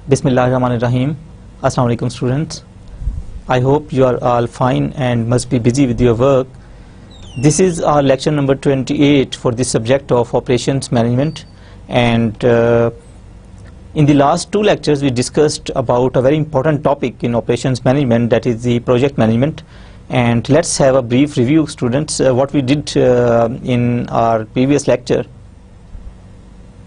Bismillahirrahmanirrahim. Assalamu alaikum students. I hope you are all fine and must be busy with your work. This is our lecture number 28 for the subject of operations management, and in the last two lectures we discussed about a very important topic in operations management, that is the project management. And let's have a brief review, students, what we did in our previous lecture.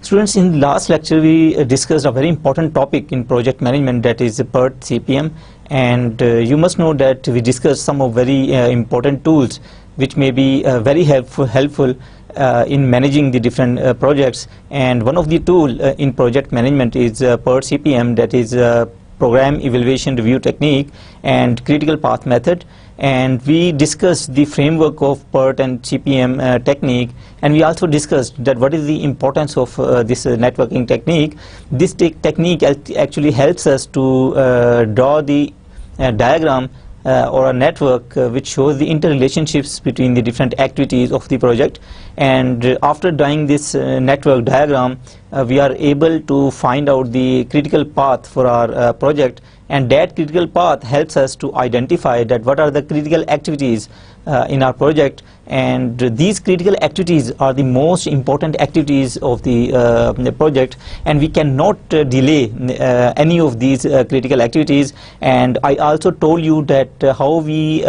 Students, in the last lecture we discussed a very important topic in project management, that is PERT CPM, and you must know that we discussed some of very important tools which may be very helpful in managing the different projects. And one of the tool in project management is PERT CPM, that is Program Evaluation Review Technique and Critical Path Method. And we discussed the framework of PERT and CPM technique, and we also discussed that what is the importance of this networking technique. This technique actually helps us to draw the diagram or a network which shows the interrelationships between the different activities of the project. And after drawing this network diagram, we are able to find out the critical path for our project, and that critical path helps us to identify that what are the critical activities in our project. And these critical activities are the most important activities of the project, and we cannot delay any of these critical activities. And I also told you that how we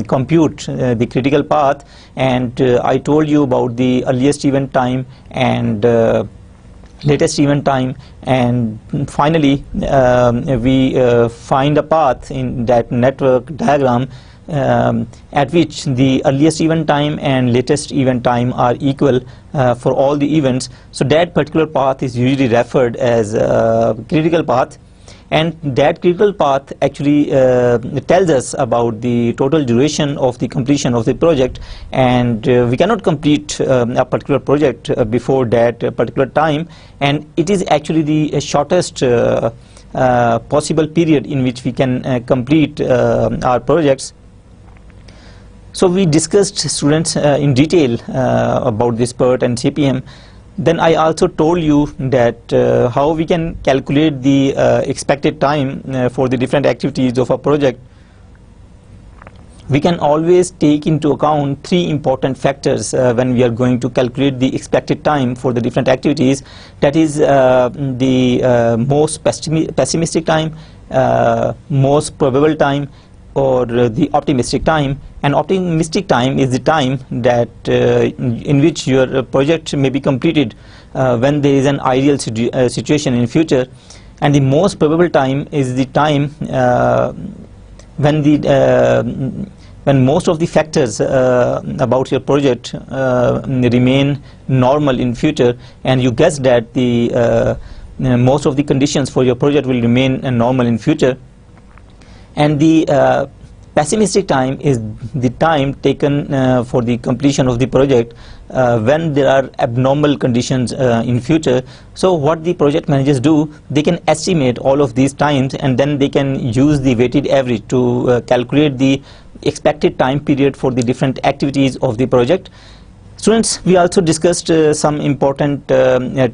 compute the critical path, and I told you about the earliest event time and latest event time, and finally we find a path in that network diagram at which the earliest event time and latest event time are equal for all the events. So that particular path is usually referred as critical path, and that critical path actually tells us about the total duration of the completion of the project. And we cannot complete a particular project before that particular time, and it is actually the shortest possible period in which we can complete our projects. So we discussed, students, in detail about this PERT and CPM. Then I also told you that how we can calculate the expected time for the different activities of a project. We can always take into account three important factors when we are going to calculate the expected time for the different activities. That is the most pessimistic time, most probable time, or the optimistic time. And optimistic time is the time that in which your project may be completed when there is an ideal situation in future. And the most probable time is the time when most of the factors about your project remain normal in future, and you guess that the most of the conditions for your project will remain normal in future. And the pessimistic time is the time taken for the completion of the project when there are abnormal conditions in future. So what the project managers do, they can estimate all of these times, and then they can use the weighted average to calculate the expected time period for the different activities of the project. Students, we also discussed some important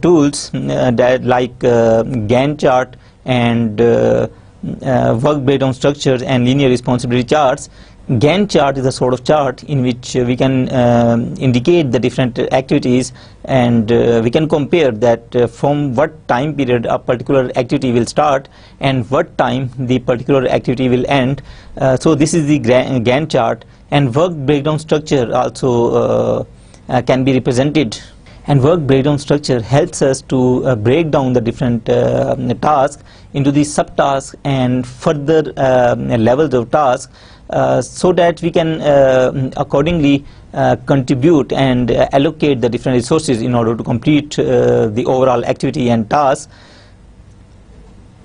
tools that like Gantt chart and work breakdown structures and linear responsibility charts. Gantt chart is a sort of chart in which we can indicate the different activities, and we can compare that from what time period a particular activity will start and what time the particular activity will end. So this is the Gantt chart. And work breakdown structure also can be represented. And work breakdown structure helps us to break down the different tasks into the subtasks and further levels of tasks, so that we can accordingly contribute and allocate the different resources in order to complete the overall activity and task.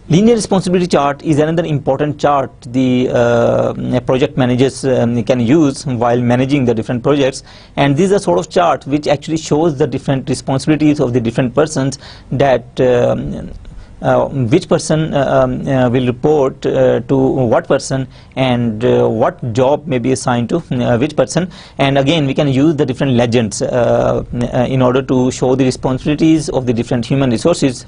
Linear responsibility chart is another important chart the project managers can use while managing the different projects. And this is a sort of chart which actually shows the different responsibilities of the different persons, that which person will report to what person, and what job may be assigned to which person. And again, we can use the different legends in order to show the responsibilities of the different human resources.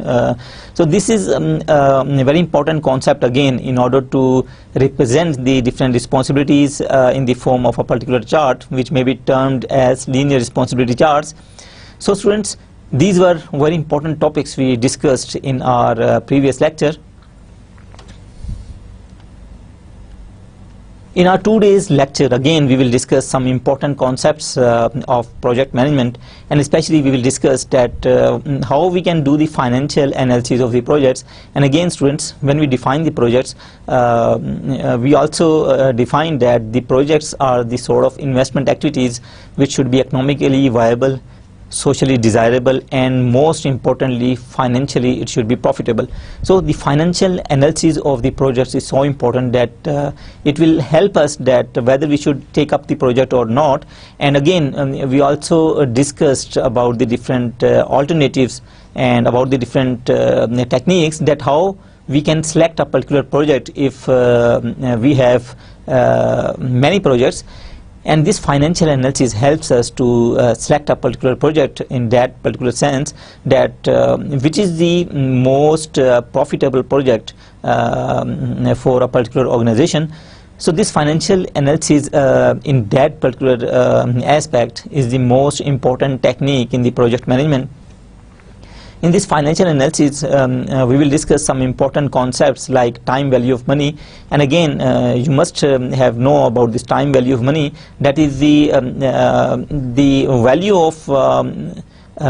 So this is a very important concept again in order to represent the different responsibilities in the form of a particular chart, which may be termed as linear responsibility charts. So students, these were very important topics we discussed in our previous lecture. In our 2 days lecture, again we will discuss some important concepts of project management, and especially we will discuss that how we can do the financial analysis of the projects. And again students, when we define the projects, we also define that the projects are the sort of investment activities which should be economically viable, socially desirable, and most importantly financially it should be profitable. So the financial analysis of the projects is so important that it will help us that whether we should take up the project or not. And again, we also discussed about the different alternatives and about the different techniques, that how we can select a particular project if we have many projects. And this financial analysis helps us to select a particular project in that particular sense, that which is the most profitable project for a particular organization. So this financial analysis in that particular aspect is the most important technique in the project management. In this financial analysis, we will discuss some important concepts like time value of money. And again, you must have know about this time value of money. That is the value of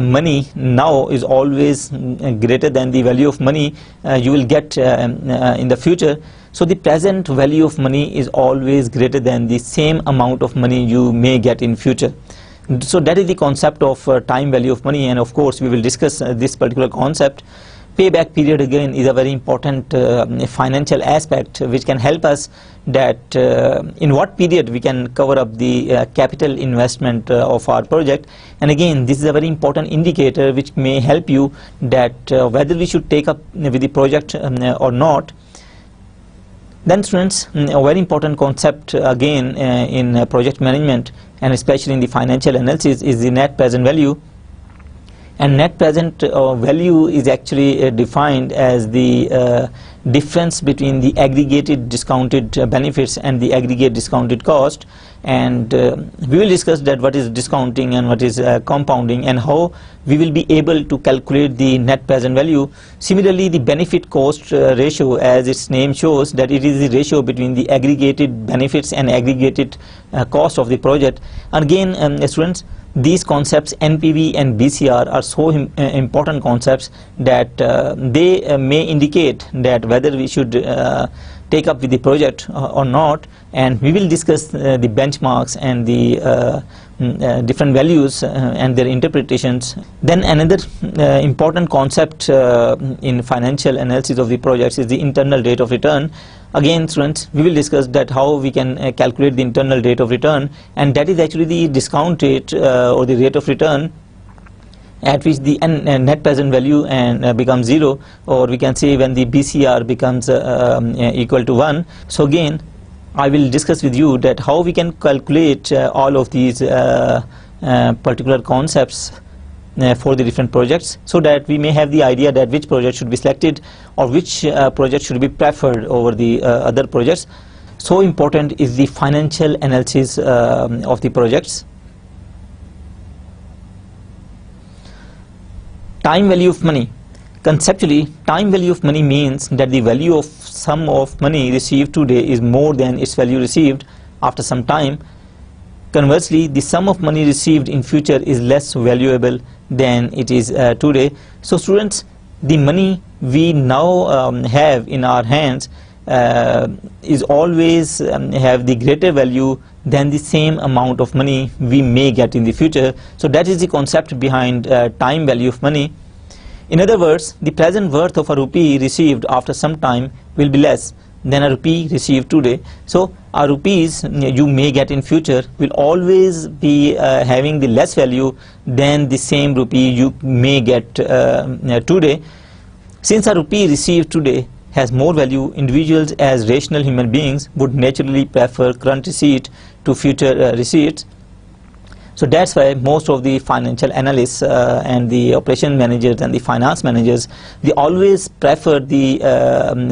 money now is always greater than the value of money you will get in the future. So the present value of money is always greater than the same amount of money you may get in future. So that is the concept of time value of money, and of course we will discuss this particular concept. Payback period again is a very important financial aspect which can help us that in what period we can cover up the capital investment of our project. And again, this is a very important indicator which may help you that whether we should take up with the project or not. Then students, a very important concept again in project management, and especially in the financial analysis, is the net present value. And net present value is actually defined as the difference between the aggregated discounted benefits and the aggregate discounted cost. And we will discuss that what is discounting and what is compounding, and how we will be able to calculate the net present value. Similarly, the benefit cost ratio, as its name shows, that it is the ratio between the aggregated benefits and aggregated cost of the project. Again, students, these concepts NPV and BCR are so important concepts that they may indicate that whether we should take up with the project or not. And we will discuss the benchmarks and the different values and their interpretations. Then another important concept in financial analysis of the projects is the internal rate of return. Again students, we will discuss that how we can calculate the internal rate of return, and that is actually the discount rate or the rate of return at which the net present value becomes 0, or we can say when the BCR becomes equal to 1. So again, I will discuss with you that how we can calculate all of these particular concepts for the different projects, so that we may have the idea that which project should be selected or which project should be preferred over the other projects. So important is the financial analysis of the projects. Time value of money. Conceptually, time value of money means that the value of sum of money received today is more than its value received after some time. Conversely, the sum of money received in future is less valuable than it is today. So students, the money we now have in our hands is always have the greater value than the same amount of money we may get in the future. So that is the concept behind time value of money. In other words, the present worth of a rupee received after some time will be less than a rupee received today. So our rupees you may get in future will always be having the less value than the same rupee you may get today. Since a rupee received today has more value, individuals as rational human beings would naturally prefer current receipt to future receipts. So that's why most of the financial analysts and the operation managers and the finance managers, they always prefer the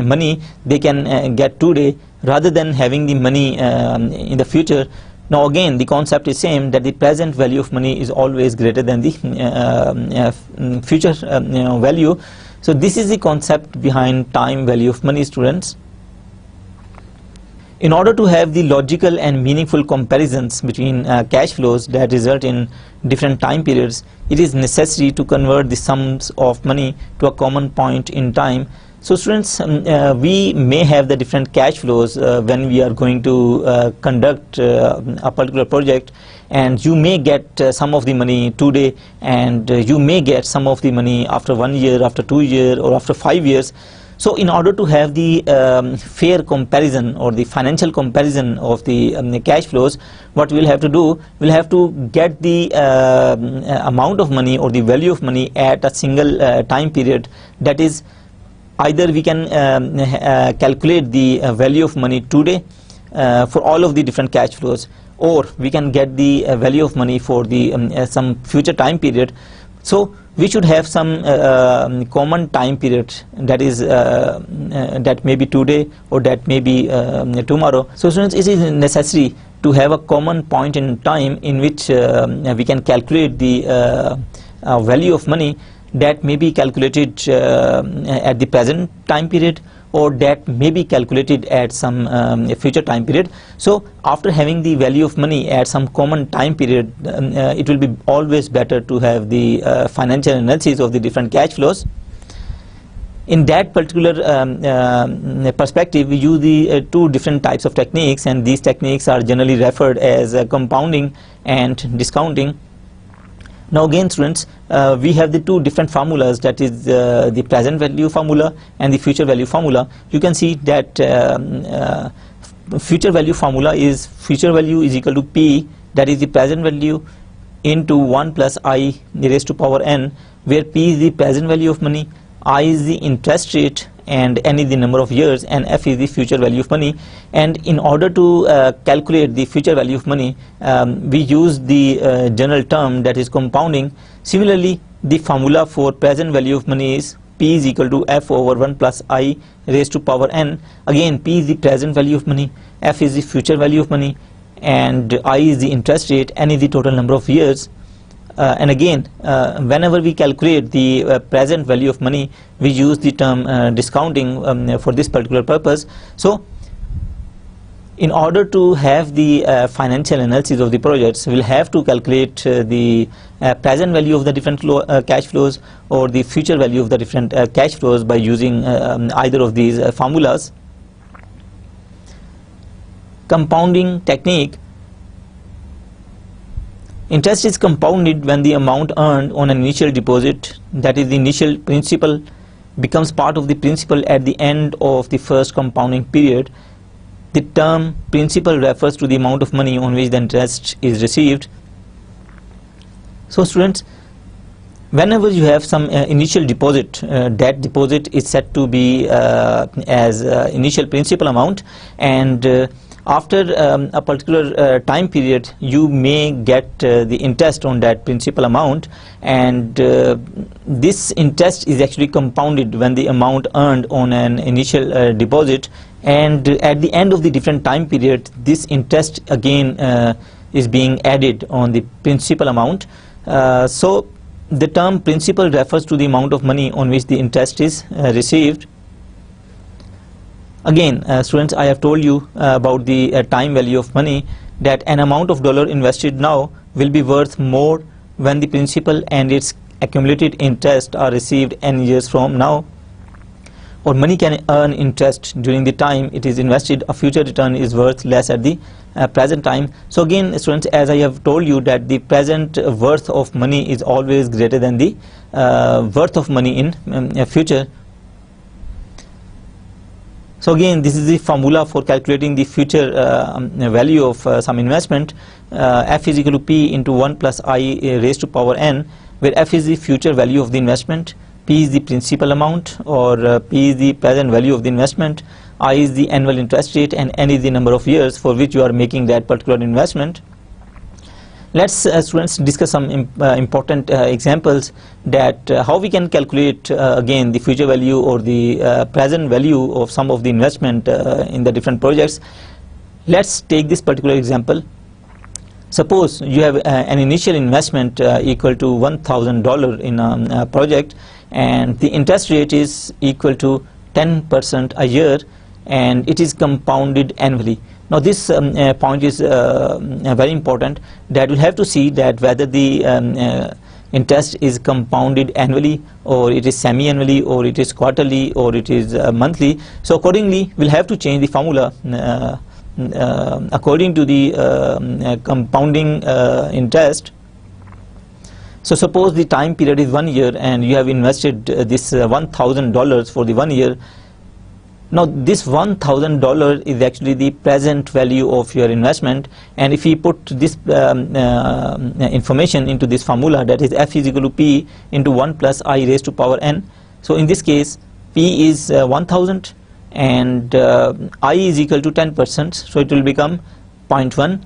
money they can get today rather than having the money in the future. Now again, the concept is same, that the present value of money is always greater than the future value. So this is the concept behind time value of money, students. In order to have the logical and meaningful comparisons between cash flows that result in different time periods, it is necessary to convert the sums of money to a common point in time. So students, we may have the different cash flows when we are going to conduct a particular project, and you may get some of the money today, and you may get some of the money after 1 year, after 2 years, or after 5 years. So in order to have the fair comparison or the financial comparison of the cash flows, what we'll have to do, we'll have to get the amount of money or the value of money at a single time period. That is, either we can calculate the value of money today for all of the different cash flows, or we can get the value of money for the some future time period. So we should have some common time period, that is that may be today or that may be tomorrow. So students, it is necessary to have a common point in time in which we can calculate the value of money that may be calculated at the present time period, or that may be calculated at some future time period. So after having the value of money at some common time period, it will be always better to have the financial analysis of the different cash flows. In that particular perspective, we use the two different types of techniques, and these techniques are generally referred as compounding and discounting. Now again, students, we have the two different formulas, that is the present value formula and the future value formula. You can see that future value formula is future value is equal to P, that is the present value, into 1 plus I raised to power n, where P is the present value of money, I is the interest rate, and n is the number of years, and f is the future value of money. And in order to calculate the future value of money, we use the general term, that is compounding. Similarly, the formula for present value of money is P is equal to f over 1 plus I raised to power n. Again, P is the present value of money, f is the future value of money, and I is the interest rate, n is the total number of years. And again, whenever we calculate the present value of money, we use the term discounting for this particular purpose. So in order to have the financial analysis of the projects, we'll have to calculate the present value of the different cash flows, or the future value of the different cash flows, by using either of these formulas. Compounding technique. Interest is compounded when the amount earned on an initial deposit, that is the initial principal, becomes part of the principal at the end of the first compounding period. The term principal refers to the amount of money on which the interest is received. So students, whenever you have some initial deposit, that deposit is said to be as initial principal amount, and after a particular time period, you may get the interest on that principal amount, and this interest is actually compounded when the amount earned on an initial deposit, and at the end of the different time period, this interest again is being added on the principal amount. So the term principal refers to the amount of money on which the interest is received. Again, students, I have told you about the time value of money, that an amount of dollar invested now will be worth more when the principal and its accumulated interest are received n years from now. Or money can earn interest during the time it is invested. A future return is worth less at the present time. So again, students, as I have told you, that the present worth of money is always greater than the worth of money in future. So again, this is the formula for calculating the future value of some investment. F is equal to P into 1 plus I raised to power n, where f is the future value of the investment, P is the principal amount, or P is the present value of the investment, I is the annual interest rate, and N is the number of years for which you are making that particular investment. Let's students discuss some important examples that how we can calculate again the future value or the present value of some of the investment in the different projects. Let's take this particular example. Suppose you have an initial investment equal to $1,000 in a project, and the interest rate is equal to 10% a year, and it is compounded annually. Now this point is very important, that we'll have to see that whether the interest is compounded annually, or it is semi-annually, or it is quarterly, or it is monthly. So accordingly we'll have to change the formula according to the compounding interest. So suppose the time period is 1 year and you have invested this $1,000 for the 1 year. Now this $1,000 is actually the present value of your investment, and if we put this information into this formula, that is F is equal to P into 1 plus I raised to power N. So in this case P is 1000 and I is equal to 10%, so it will become 0.1,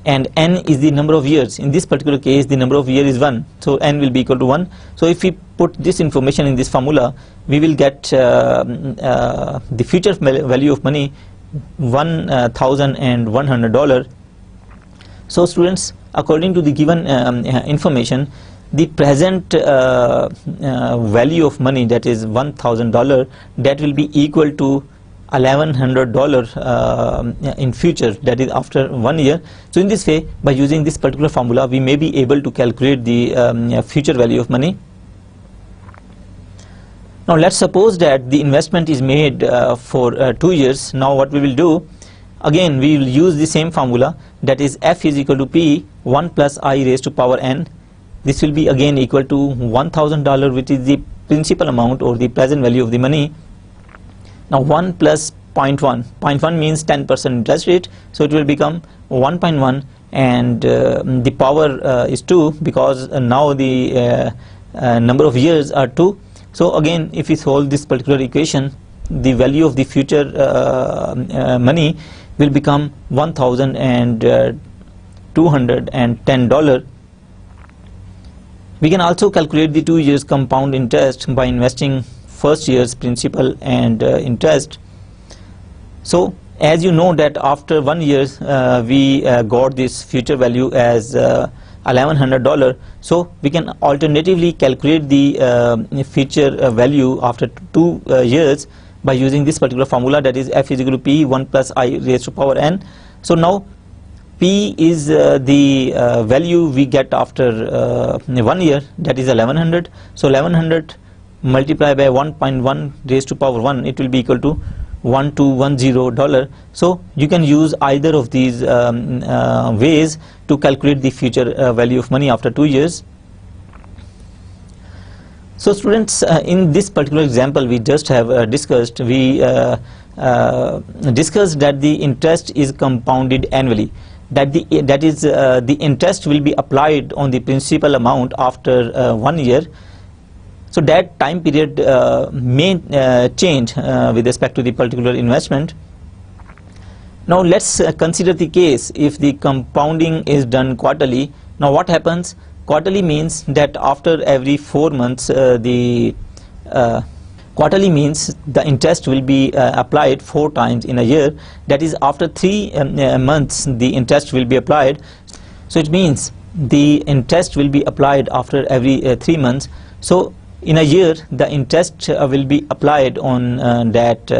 and N is the number of years. In this particular case the number of year is 1, so N will be equal to 1. So if we put this information in this formula, we will get the future value of money $1,100. So students, according to the given information, the present value of money, that is $1,000, that will be equal to $1,100 in future, that is after 1 year. So in this way, by using this particular formula, we may be able to calculate the future value of money. Now let's suppose that the investment is made for 2 years. Now what we will do, again we will use the same formula, that is F is equal to P 1 plus I raised to power N. This will be again equal to $1,000, which is the principal amount or the present value of the money. Now 1 plus 0.1, 0.1 means 10% interest rate, so it will become 1.1, and the power is 2, because now the number of years are 2. So again, if we solve this particular equation, the value of the future money will become $1,210. We can also calculate the 2 years compound interest by investing first year's principal and interest. So as you know that after 1 year we got this future value as $1,100, so we can alternatively calculate the future value after 2 years by using this particular formula, that is F is equal to P 1 plus I raised to power N. So now P is the value we get after 1 year, that is 1100. So 1100 multiplied by 1.1 raised to power 1, it will be equal to $1,210. So you can use either of these ways to calculate the future value of money after 2 years. So students, in this particular example we just have discussed, we discussed that the interest is compounded annually, that is the interest will be applied on the principal amount after 1 year. So that time period may change with respect to the particular investment. Now let's consider the case if the compounding is done quarterly. Now what happens? Quarterly means that after every 4 months quarterly means the interest will be applied 4 times in a year, that is after 3 months the interest will be applied. So it means the interest will be applied after every 3 months. So in a year the interest will be applied on that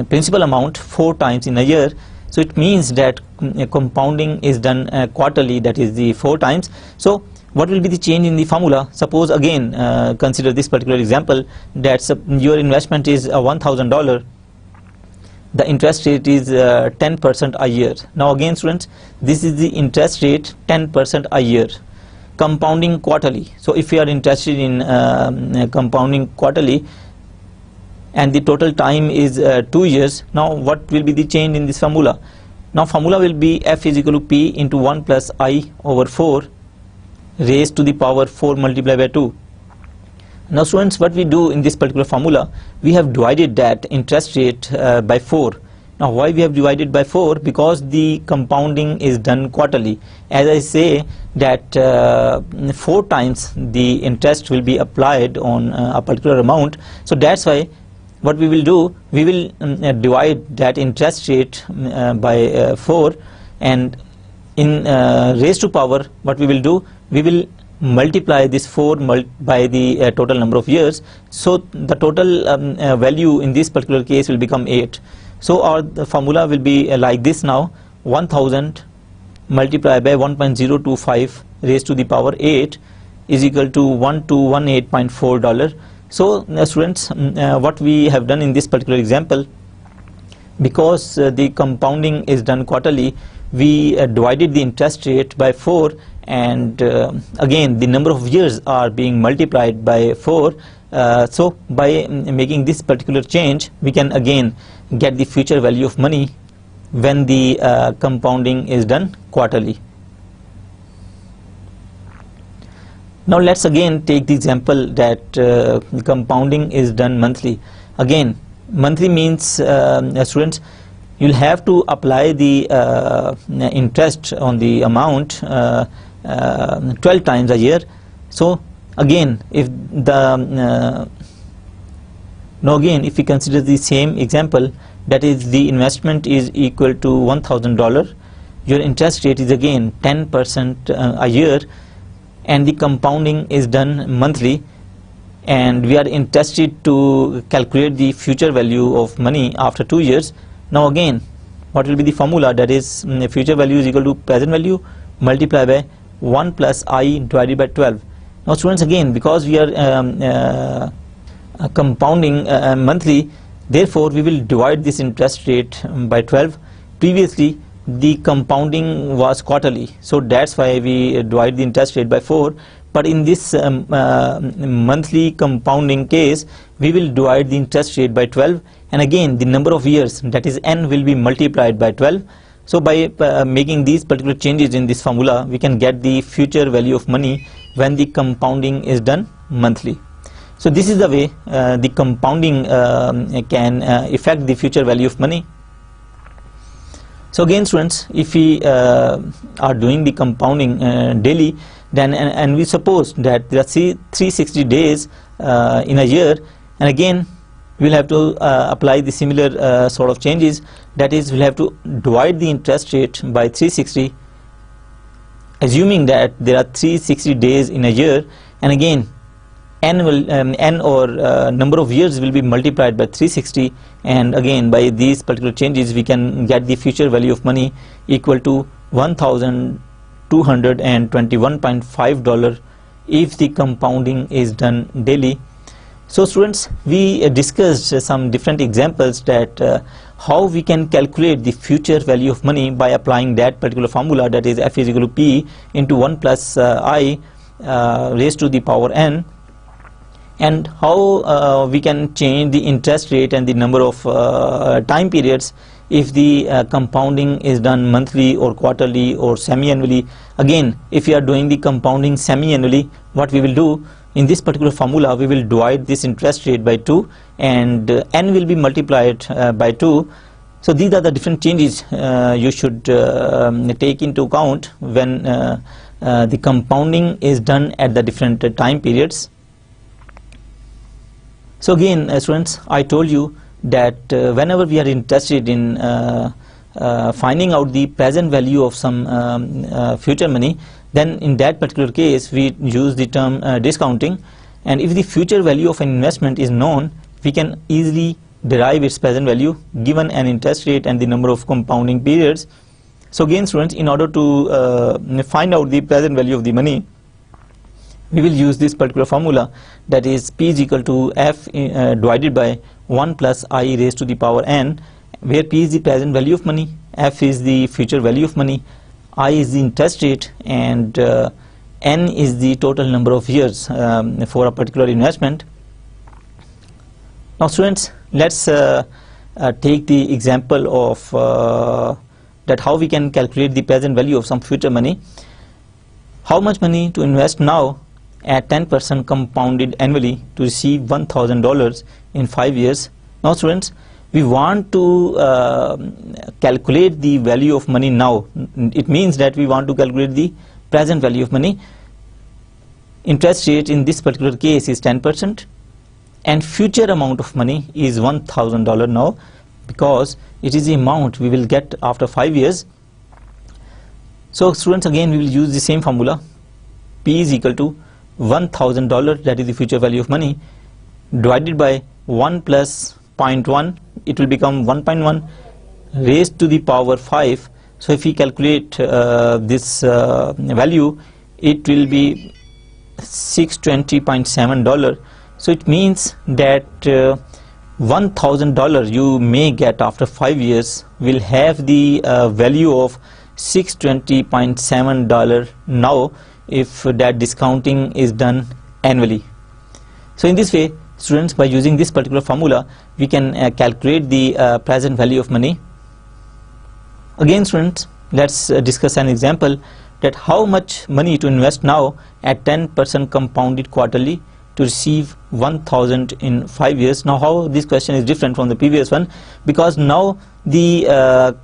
principal amount 4 times in a year. So it means that compounding is done quarterly, that is the 4 times. So what will be the change in the formula? Suppose again consider this particular example, that your investment is $1,000, the interest rate is 10% a year. Now again students, this is the interest rate 10% a year, compounding quarterly. So if you are interested in compounding quarterly and the total time is 2 years, now what will be the change in this formula? Now formula will be F is equal to P into 1 plus I over 4 raised to the power 4 multiplied by 2. Now students, what we do in this particular formula, we have divided that interest rate by 4. Now why we have divided by 4? Because the compounding is done quarterly. As I say that 4 times the interest will be applied on a particular amount, so that's why what we will do, we will divide that interest rate by 4, and in raised to power, what we will do, we will multiply this 4 by the total number of years, so the total value in this particular case will become 8. So the formula will be like this now: 1000 multiplied by 1.025 raised to the power 8 is equal to $1218.4. So students, what we have done in this particular example, because the compounding is done quarterly, we divided the interest rate by 4, and again the number of years are being multiplied by 4. So by making this particular change, we can again get the future value of money when the compounding is done quarterly. Now let's again take the example that compounding is done monthly. Again, monthly means students, you'll have to apply the interest on the amount 12 times a year. So again, if the now again, if we consider the same example, that is the investment is equal to $1,000, your interest rate is again 10% a year, and the compounding is done monthly, and we are interested to calculate the future value of money after 2 years. Now again, what will be the formula? That is, future value is equal to present value multiplied by 1 plus I divided by 12. Now students, again, because we are compounding monthly, therefore we will divide this interest rate by 12. Previously the compounding was quarterly, so that's why we divide the interest rate by 4. But in this monthly compounding case, we will divide the interest rate by 12, and again the number of years, that is n, will be multiplied by 12. So by making these particular changes in this formula, we can get the future value of money when the compounding is done monthly. So this is the way the compounding can affect the future value of money. So again students, if we are doing the compounding daily, then and we suppose that there are 360 days in a year, and again we will have to apply the similar sort of changes. That is, we will have to divide the interest rate by 360, assuming that there are 360 days in a year, and again n or number of years will be multiplied by 360, and again by these particular changes we can get the future value of money equal to $1,221.5 if the compounding is done daily. So students, we discussed some different examples that how we can calculate the future value of money by applying that particular formula, that is F is equal to P into 1 plus I raised to the power n, and how we can change the interest rate and the number of time periods if the compounding is done monthly or quarterly or semi-annually. Again, if we are doing the compounding semi-annually, what we will do in this particular formula, we will divide this interest rate by 2, and n will be multiplied by 2. So these are the different changes you should take into account when the compounding is done at the different time periods. So again students, I told you that whenever we are interested in finding out the present value of some future money, then in that particular case we use the term discounting, and if the future value of an investment is known, we can easily derive its present value given an interest rate and the number of compounding periods. So again students, in order to find out the present value of the money, we will use this particular formula, that is P is equal to F divided by 1 plus I raised to the power n, where P is the present value of money, F is the future value of money, I is the interest rate, and n is the total number of years for a particular investment. Now students, let's take the example of that how we can calculate the present value of some future money. How much money to invest now, at 10% compounded annually to receive $1,000 in 5 years. Now students, we want to calculate the value of money now. It means that we want to calculate the present value of money. Interest rate in this particular case is 10%, and future amount of money is $1,000 now, because it is the amount we will get after 5 years. So students, again we will use the same formula. P is equal to $1,000, that is the future value of money, divided by 1 plus 0.1, it will become 1.1 raised to the power 5. So if we calculate this value, it will be $620.7. So it means that $1,000 you may get after 5 years will have the value of $620.7 now, if that discounting is done annually. So in this way, students, by using this particular formula, we can calculate the present value of money. Again students, let's discuss an example that how much money to invest now at 10% compounded quarterly to receive 1,000 in 5 years. Now how this question is different from the previous one, because now the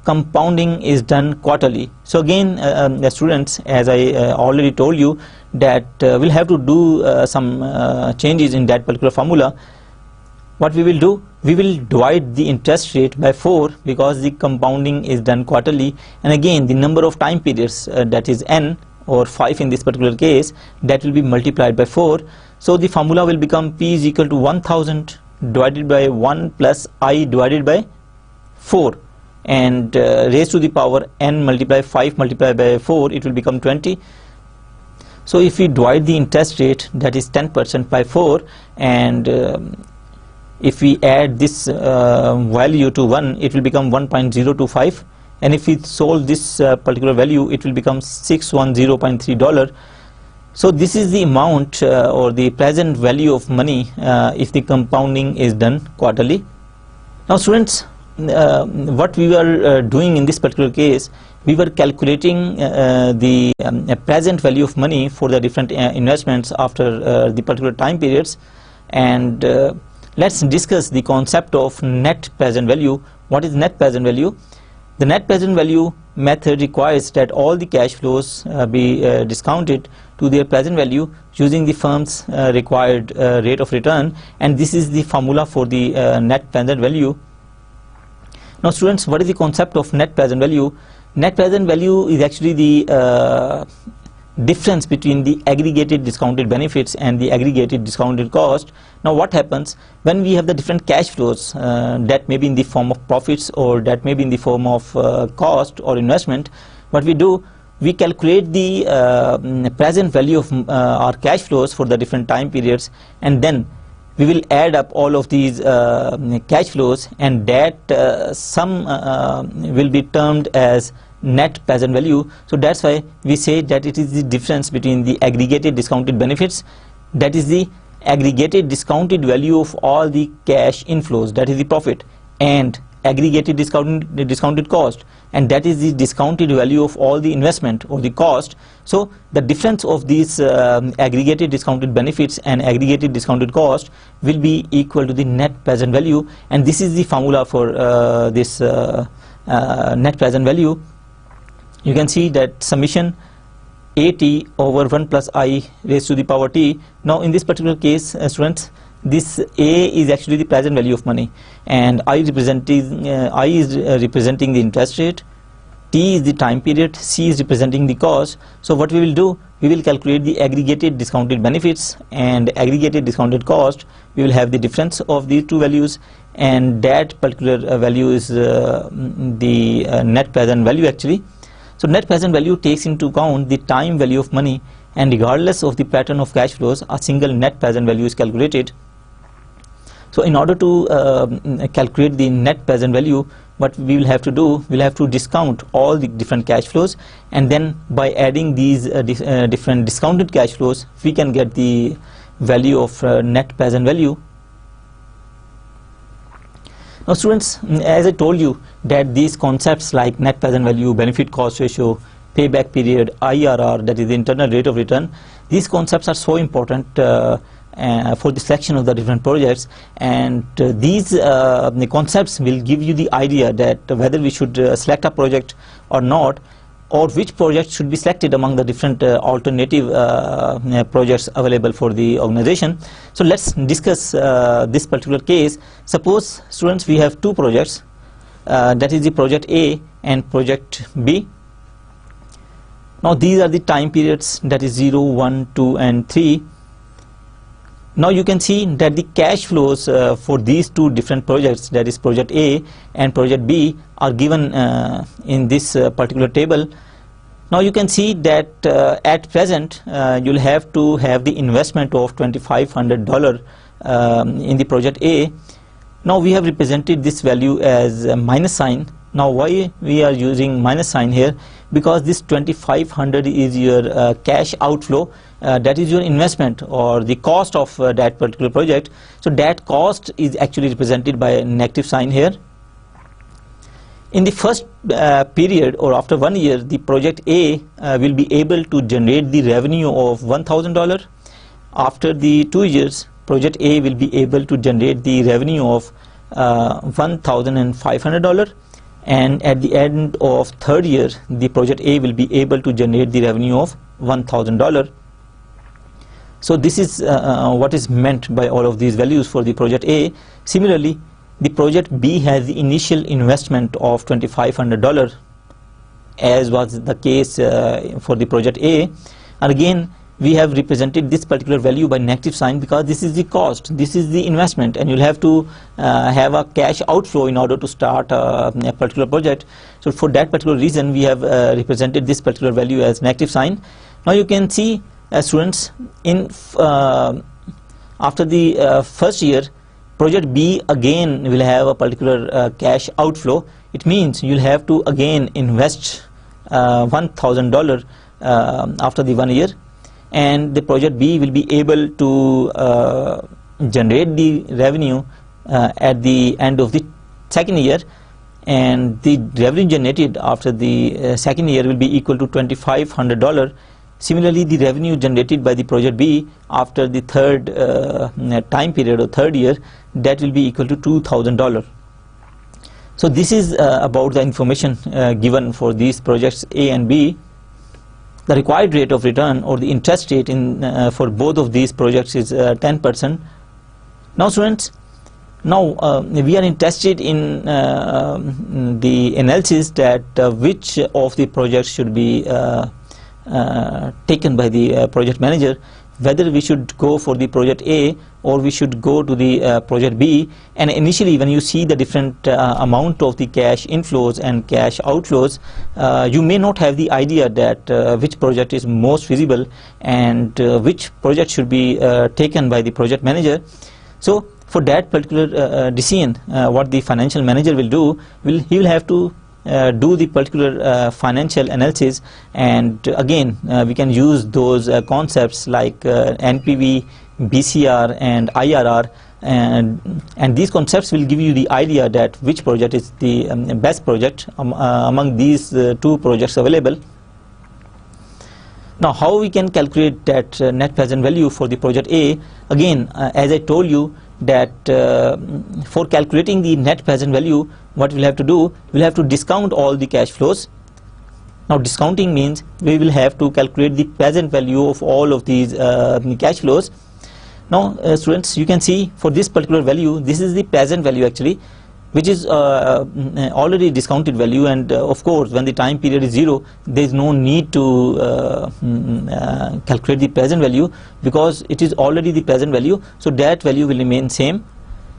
compounding is done quarterly. So again the students, as I already told you, that we'll have to do some changes in that particular formula. What we will do, we will divide the interest rate by 4, because the compounding is done quarterly, and again the number of time periods, that is n or 5 in this particular case, that will be multiplied by 4. So the formula will become P is equal to 1000 divided by 1 plus I divided by 4, and raised to the power n multiply 5 multiplied by 4, it will become 20. So if we divide the interest rate, that is 10% by 4, and if we add this value to 1, it will become 1.025, and if we solve this particular value, it will become $610.3. So this is the amount or the present value of money if the compounding is done quarterly. Now students, what we were doing in this particular case, we were calculating the present value of money for the different investments after the particular time periods, and let's discuss the concept of net present value. What is net present value? The net present value method requires that all the cash flows be discounted to their present value using the firm's required rate of return, and this is the formula for the net present value. Now students, what is the concept of net present value? Net present value is actually the difference between the aggregated discounted benefits and the aggregated discounted cost. Now what happens when we have the different cash flows that may be in the form of profits, or that may be in the form of cost or investment? What we do, we calculate the present value of our cash flows for the different time periods, and then we will add up all of these cash flows, and that sum will be termed as net present value. So that's why we say that it is the difference between the aggregated discounted benefits, that is the aggregated discounted value of all the cash inflows, that is the profit, and aggregated discounted cost, and that is the discounted value of all the investment or the cost. So the difference of these aggregated discounted benefits and aggregated discounted cost will be equal to the net present value, and this is the formula for this net present value. You can see that summation AT over 1 plus I raised to the power t. Now in this particular case, students, this A is actually the present value of money, and I is representing the interest rate, T is the time period, C is representing the cost. So what we will do, we will calculate the aggregated discounted benefits and aggregated discounted cost. We will have the difference of these two values, and that particular value is the net present value actually. So net present value takes into account the time value of money, and regardless of the pattern of cash flows, a single net present value is calculated. So in order to calculate the net present value, what we will have to do, we will have to discount all the different cash flows, and then by adding these different discounted cash flows, we can get the value of net present value. Now students, as I told you that these concepts like net present value, benefit cost ratio, payback period, IRR, that is the internal rate of return, These concepts are so important for the selection of the different projects, and these the concepts will give you the idea that whether we should select a project or not, or which project should be selected among the different alternative projects available for the organization. So let's discuss this particular case. Suppose, students, we have two projects, that is the project A and project B. Now these are the time periods, that is 0, 1, 2 and 3. Now you can see that the cash flows for these two different projects, that is project A and project B, are given in this particular table. Now you can see that at present you'll have to have the investment of $2,500 in the project A. Now we have represented this value as a minus sign. Now why we are using minus sign here? Because this 2,500 is your cash outflow, that is your investment or the cost of that particular project. So that cost is actually represented by a negative sign here. In the first period, or after 1 year, the project A will be able to generate the revenue of $1,000. After the 2 years, project A will be able to generate the revenue of $1,500. And at the end of third year, the project A will be able to generate the revenue of $1,000. So this is what is meant by all of these values for the project A. Similarly, the project B has the initial investment of $2,500, as was the case for the project A. And again, we have represented this particular value by negative sign because this is the cost, this is the investment, and you'll have to have a cash outflow in order to start a particular project. So for that particular reason, we have represented this particular value as negative sign. Now you can see, students, in after the first year, project B again will have a particular cash outflow. It means you'll have to again invest $1,000 after the 1 year, and the project B will be able to generate the revenue at the end of the second year, and the revenue generated after the second year will be equal to $2,500. Similarly, the revenue generated by the project B after the third time period or third year, that will be equal to $2,000. So this is about the information given for these projects A and B. The required rate of return or the interest rate in for both of these projects is 10%. Now students, now we are interested in the analysis that which of the projects should be taken by the project manager, whether we should go for the project A or we should go to the project B. And initially, when you see the different amount of the cash inflows and cash outflows, you may not have the idea that which project is most feasible and which project should be taken by the project manager. So for that particular decision, what the financial manager will do, he will have to do the particular financial analysis, and again we can use those concepts like NPV, BCR and IRR, and these concepts will give you the idea that which project is the best project among these two projects available. Now how we can calculate that net present value for the project A? Again, as I told you that for calculating the net present value, what we'll have to do, we'll have to discount all the cash flows. Now discounting means we will have to calculate the present value of all of these cash flows. Now students, you can see for this particular value, this is the present value actually, which is already discounted value, and of course when the time period is 0, there is no need to calculate the present value because it is already the present value, so that value will remain same.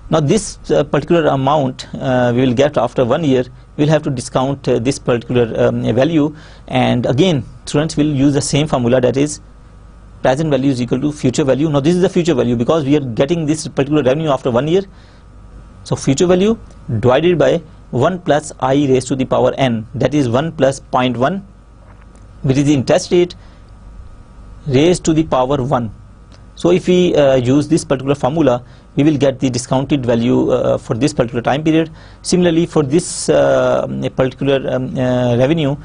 Now this particular amount we will get after 1 year, we will have to discount this particular value, and again students will use the same formula, that is present value is equal to future value. Now this is the future value because we are getting this particular revenue after 1 year. So future value divided by 1 plus I raised to the power n, that is 1 plus 0.1, which is the interest rate raised to the power 1. So if we use this particular formula, we will get the discounted value for this particular time period. Similarly, for this particular revenue,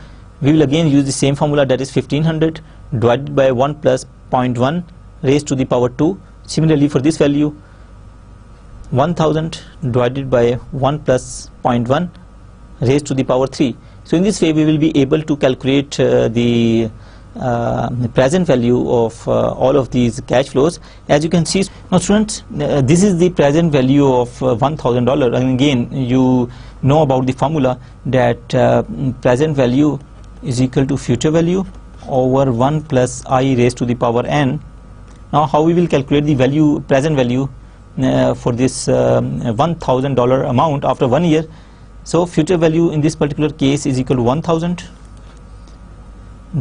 we will again use the same formula, that is 1500 divided by 1 plus 0.1 raised to the power 2. Similarly, for this value, 1000 divided by 1 plus 0.1 raised to the power 3. So in this way we will be able to calculate the present value of all of these cash flows. As you can see now, students, this is the present value of $1,000, and again you know about the formula that present value is equal to future value over 1 plus I raised to the power n. Now how we will calculate the value, present value for this $1,000 amount after 1 year? So future value in this particular case is equal to 1000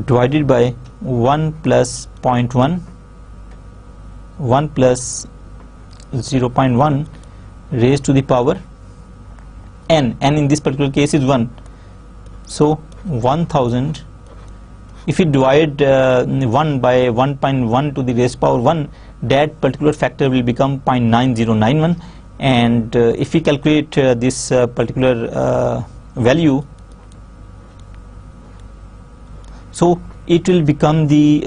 divided by 1 plus 0.1, 1 plus 0.1 raised to the power n. N in this particular case is 1. So 1000, if we divide 1 by 1.1 to the raised power 1, that particular factor will become 0.9091. And if we calculate this particular value, so it will become the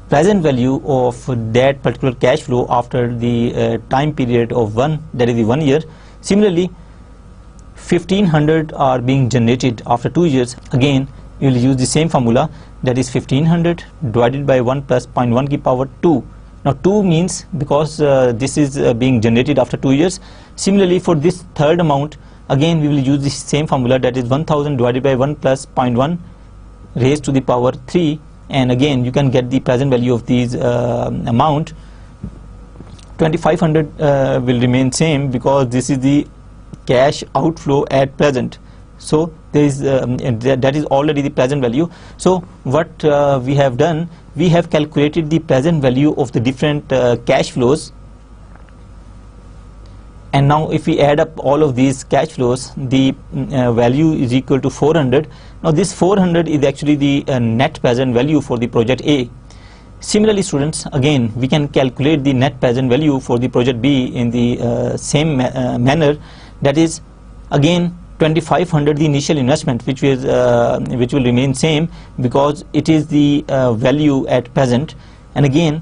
present value of that particular cash flow after the time period of 1, that is the 1 year. Similarly, 1500 are being generated after 2 years. Again we will use the same formula, that is 1500 divided by 1 plus 0.1 की power 2. Now 2 means because this is being generated after 2 years. Similarly, for this third amount, again we will use the same formula, that is 1000 divided by 1 plus 0.1 raised to the power 3, and again you can get the present value of these amount. 2500 will remain same because this is the cash outflow at present. So there is that is already the present value. So what we have done, we have calculated the present value of the different cash flows, and now if we add up all of these cash flows, the value is equal to 400. Now this 400 is actually the net present value for the project A. Similarly, students, again we can calculate the net present value for the project B in the same manner, that is again 2500 the initial investment, which will remain same because it is the value at present, and again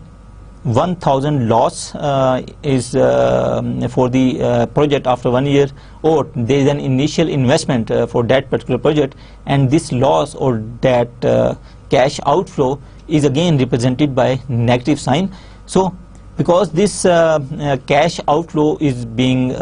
1000 loss is for the project after 1 year, or there is an initial investment for that particular project, and this loss or that cash outflow is again represented by negative sign. So because this cash outflow is being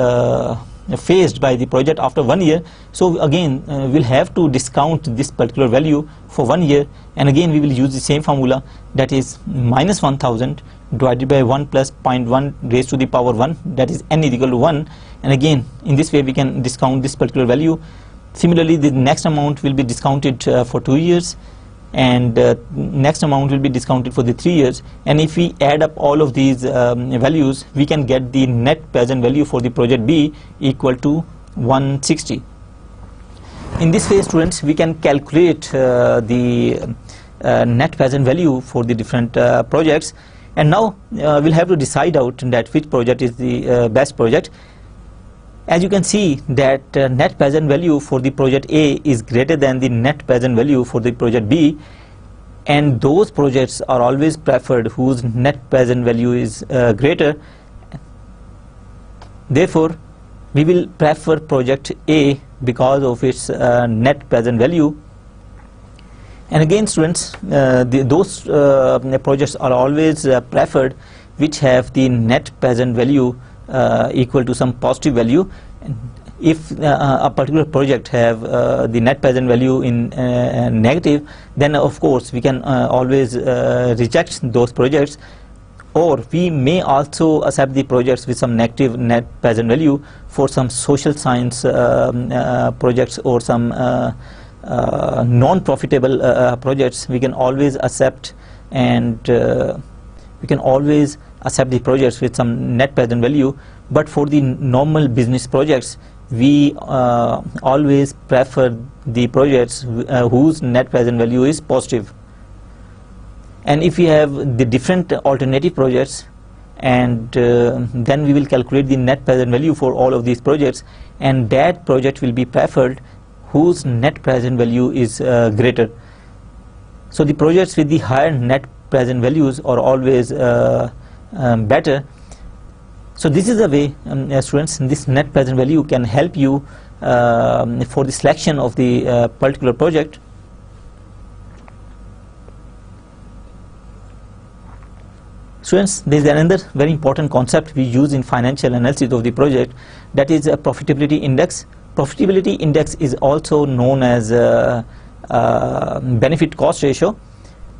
faced by the project after 1 year, so again we'll have to discount this particular value for 1 year, and again we will use the same formula, that is minus 1000 divided by 1 plus 0.1 raised to the power 1, that is n is equal to 1, and again in this way we can discount this particular value. Similarly, the next amount will be discounted for 2 years, and next amount will be discounted for the 3 years, and if we add up all of these values, we can get the net present value for the project B equal to 160. In this way, students, we can calculate the net present value for the different projects, and now we'll have to decide out that which project is the best project. As you can see that net present value for the project A is greater than the net present value for the project B, and those projects are always preferred whose net present value is greater. Therefore, we will prefer project A because of its net present value. And again, students, those projects are always preferred which have the net present value equal to some positive value. If a particular project have the net present value in negative, then of course we can always reject those projects, or we may also accept the projects with some negative net present value for some social science projects or some non-profitable projects. We can always accept, and we can always accept the projects with some net present value, but for the normal business projects we always prefer the projects whose net present value is positive. And if we have the different alternative projects, and then we will calculate the net present value for all of these projects, and that project will be preferred whose net present value is greater. So the projects with the higher net present values are always better. So this is the way, students, this net present value can help you for the selection of the particular project. Students, there is another very important concept we use in financial analysis of the project, that is a profitability index. Profitability index is also known as benefit cost ratio,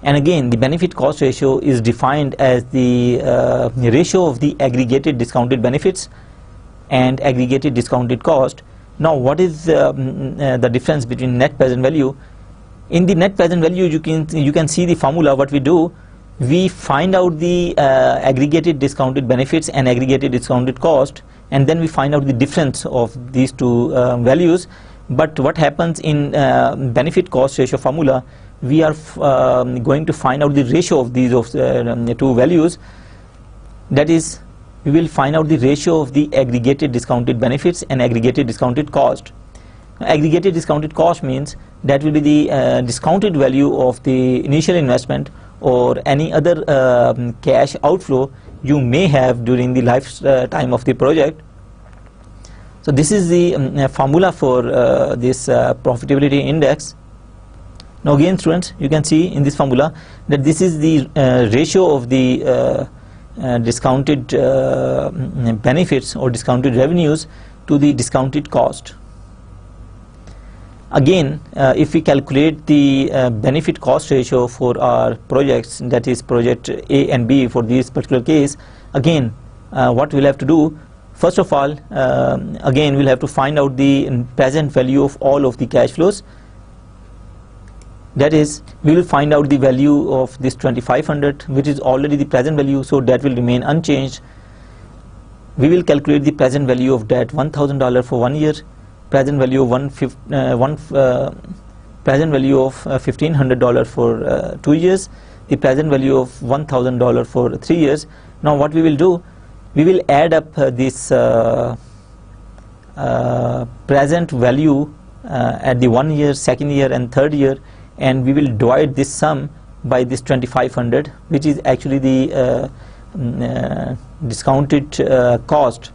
and again the benefit cost ratio is defined as the ratio of the aggregated discounted benefits and aggregated discounted cost. Now what is the difference between net present value? In the net present value you can see the formula. What we do, we find out the aggregated discounted benefits and aggregated discounted cost, and then we find out the difference of these two values. But what happens in benefit cost ratio formula, we are going to find out the ratio of these two values. That is, we will find out the ratio of the aggregated discounted benefits and aggregated discounted cost. Aggregated discounted cost means that will be the discounted value of the initial investment or any other cash outflow you may have during the lifetime of the project. So this is the formula for this profitability index. Now again, students, you can see in this formula that this is the ratio of the discounted benefits or discounted revenues to the discounted cost. Again, if we calculate the benefit cost ratio for our projects, that is project A and B for this particular case, again what we'll have to do, first of all, again we'll have to find out the present value of all of the cash flows. That is, we will find out the value of this 2500, which is already the present value, so that will remain unchanged. We will calculate the present value of that $1,000 for 1 year, present value of present value of $1,500 for 2 years, the present value of $1,000 for 3 years. Now what we will do, we will add up this present value at the 1 year, 2nd year and 3rd year, and we will divide this sum by this 2500, which is actually the discounted cost.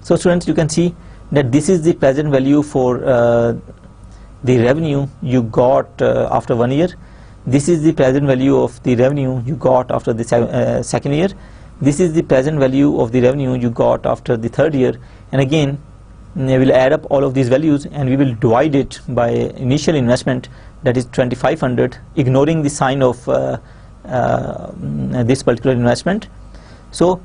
So students, you can see that this is the present value for the revenue you got after 1 year. This is the present value of the revenue you got after the 2nd year. This is the present value of the revenue you got after the 3rd year, and again we will add up all of these values and we will divide it by initial investment, that is 2500, ignoring the sign of this particular investment. So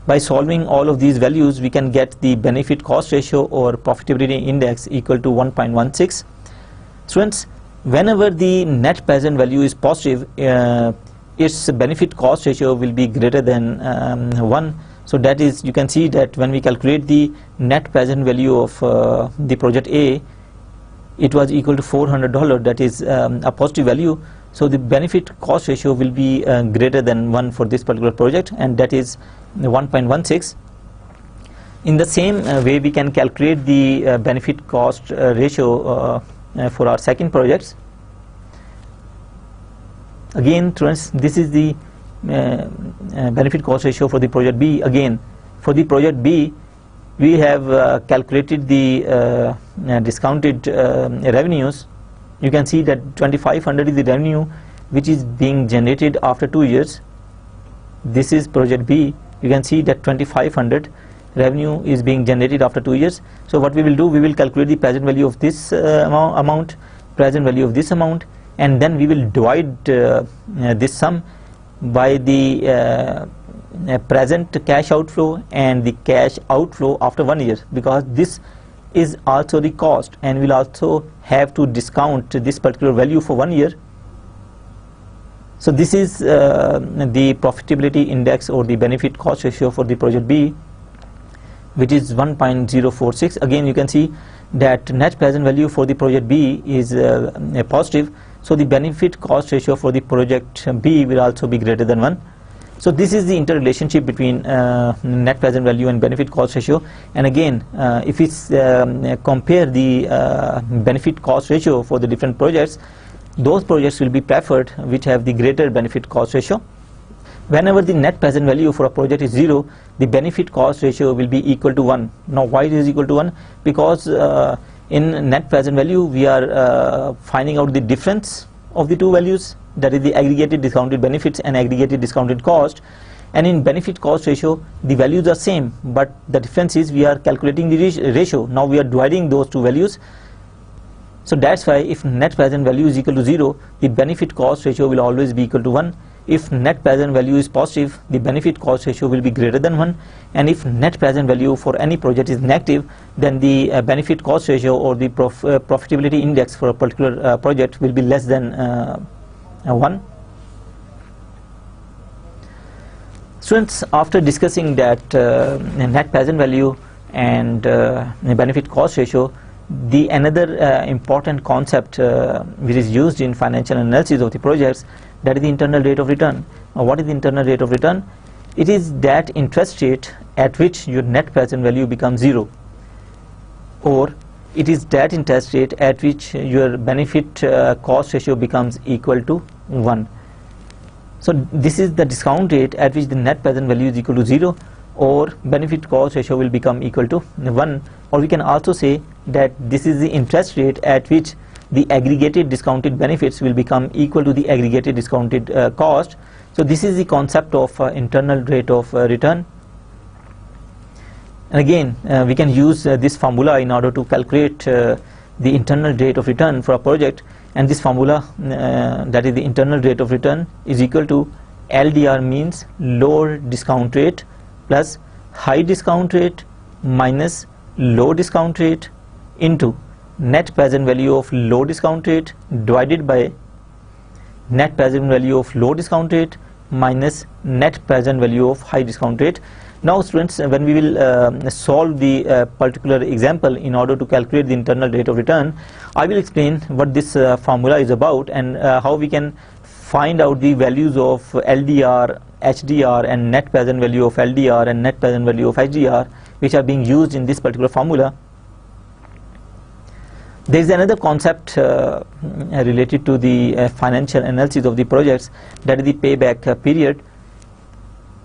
by solving all of these values, we can get the benefit cost ratio or profitability index equal to 1.16. Students, whenever the net present value is positive, its benefit cost ratio will be greater than 1. So that is, you can see that when we calculate the net present value of the project A, it was equal to $400, that is a positive value. So the benefit cost ratio will be greater than 1 for this particular project, and that is 1.16. In the same way, we can calculate the benefit cost ratio for our second projects. Again, this is the benefit cost ratio for the project B. Again, for the project B, we have calculated the discounted revenues. You can see that 2500 is the revenue which is being generated after 2 years. This is project B. You can see that 2500 revenue is being generated after 2 years. So what we will do, we will calculate the present value of this amount, present value of this amount, and then we will divide this sum by the present cash outflow and the cash outflow after 1 year, because this is also the cost and we'll also have to discount this particular value for 1 year. So this is the profitability index or the benefit cost ratio for the project B, which is 1.046. Again, you can see that net present value for the project B is positive, so the benefit cost ratio for the project B will also be greater than 1. So this is the interrelationship between net present value and benefit cost ratio. And again, if we compare the benefit cost ratio for the different projects, those projects will be preferred which have the greater benefit cost ratio. Whenever the net present value for a project is 0, the benefit cost ratio will be equal to 1. Now why it is equal to 1? Because in net present value we are finding out the difference of the two values, that is the aggregated discounted benefits and aggregated discounted cost. And in benefit cost ratio the values are same, but the difference is we are calculating the ratio. Now we are dividing those two values. So that's why if net present value is equal to 0, the benefit cost ratio will always be equal to 1. If net present value is positive, the benefit cost ratio will be greater than 1, and if net present value for any project is negative, then the benefit cost ratio or the profitability index for a particular project will be less than 1. Students, after discussing that net present value and benefit cost ratio, the another important concept which is used in financial analysis of the projects, that is the internal rate of return. Now, what is the internal rate of return? It is that interest rate at which your net present value becomes 0, or it is that interest rate at which your benefit cost ratio becomes equal to 1. So this is the discount rate at which the net present value is equal to 0, or benefit cost ratio will become equal to 1, or we can also say that this is the interest rate at which the aggregated discounted benefits will become equal to the aggregated discounted cost. So this is the concept of internal rate of return. And again, we can use this formula in order to calculate the internal rate of return for a project, and this formula, that is the internal rate of return, is equal to LDR, means low discount rate, plus high discount rate minus low discount rate into net present value of low discount rate divided by net present value of low discount rate minus net present value of high discount rate. Now students, when we will solve the particular example in order to calculate the internal rate of return, I will explain what this formula is about and how we can find out the values of LDR, HDR and net present value of LDR and net present value of HDR, which are being used in this particular formula. There is another concept related to the financial analysis of the projects, that is the payback period.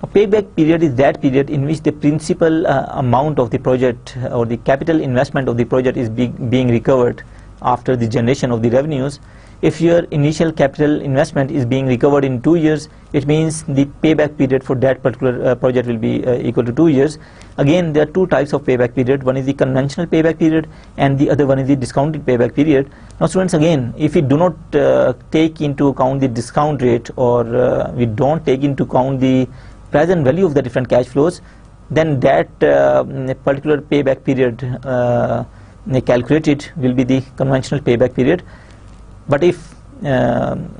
A payback period is that period in which the principal amount of the project or the capital investment of the project is being recovered after the generation of the revenues. If your initial capital investment is being recovered in 2 years, it means the payback period for that particular project will be equal to 2 years. Again, there are two types of payback period. One is the conventional payback period and the other one is the discounted payback period. Now students, again, if we do not take into account the discount rate, or we don't take into account the present value of the different cash flows, then that particular payback period calculated will be the conventional payback period. But if